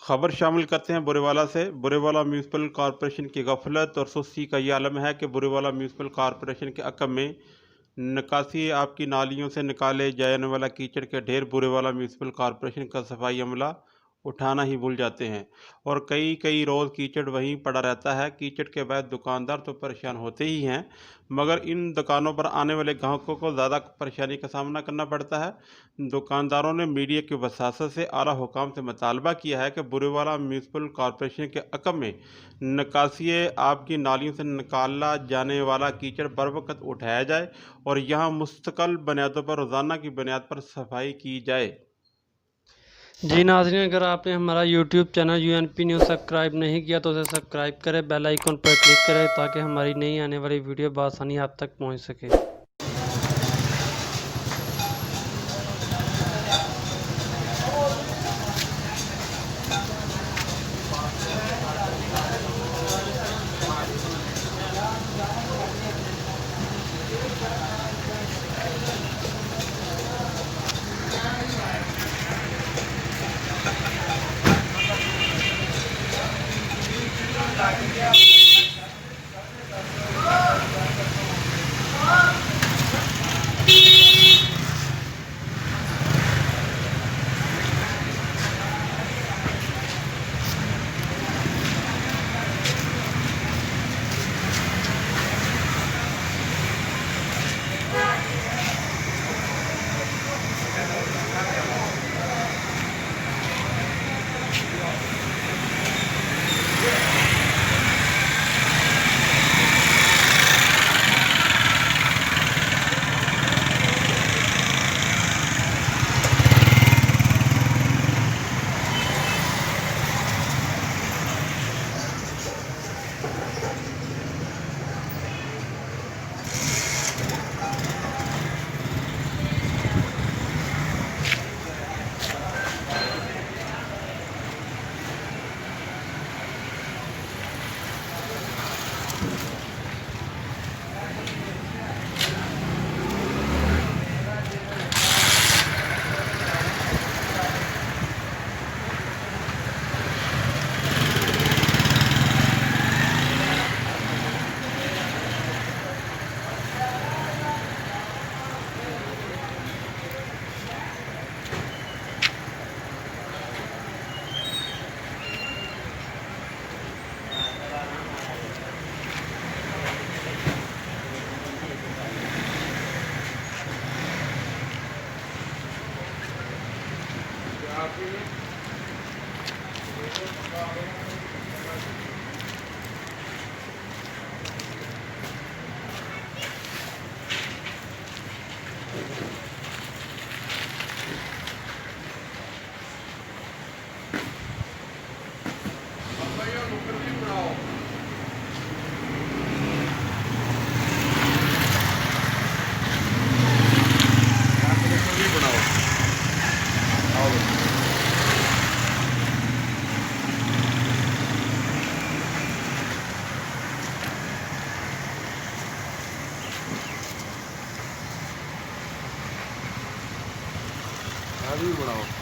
खबर शामिल करते हैं बुरेवाला से। बुरेवाला म्यूनसिपल कॉरपोरेशन की गफलत और सुस्ती का ये आलम है कि बुरेवाला म्यूनसिपल कॉरपोरेशन के अकम में निकासी आपकी नालियों से निकाले जाने वाला कीचड़ के ढेर बुरेवाला म्यूनसिपल कॉरपोरेशन का सफाई अमला उठाना ही भूल जाते हैं और कई कई रोज़ कीचड़ वहीं पड़ा रहता है। कीचड़ के बाद दुकानदार तो परेशान होते ही हैं, मगर इन दुकानों पर आने वाले ग्राहकों को ज़्यादा परेशानी का सामना करना पड़ता है। दुकानदारों ने मीडिया की वसासत से आला हुकाम से मुतालबा किया है कि बुरेवाला म्यूनसिपल कॉरपोरेशन के अकम में निकासी आपकी नालियों से निकाला जाने वाला कीचड़ बरवक्त उठाया जाए और यहाँ मुस्तकिल बुनियादों पर रोज़ाना की बुनियाद पर सफाई की जाए। जी नाज़रीन, अगर आपने हमारा YouTube channel UNP news subscribe नहीं किया तो उसे सब्सक्राइब करें, बेल आइकन पर क्लिक करें ताकि हमारी नई आने वाली वीडियो बआसानी आप तक पहुंच सके। बनाओ।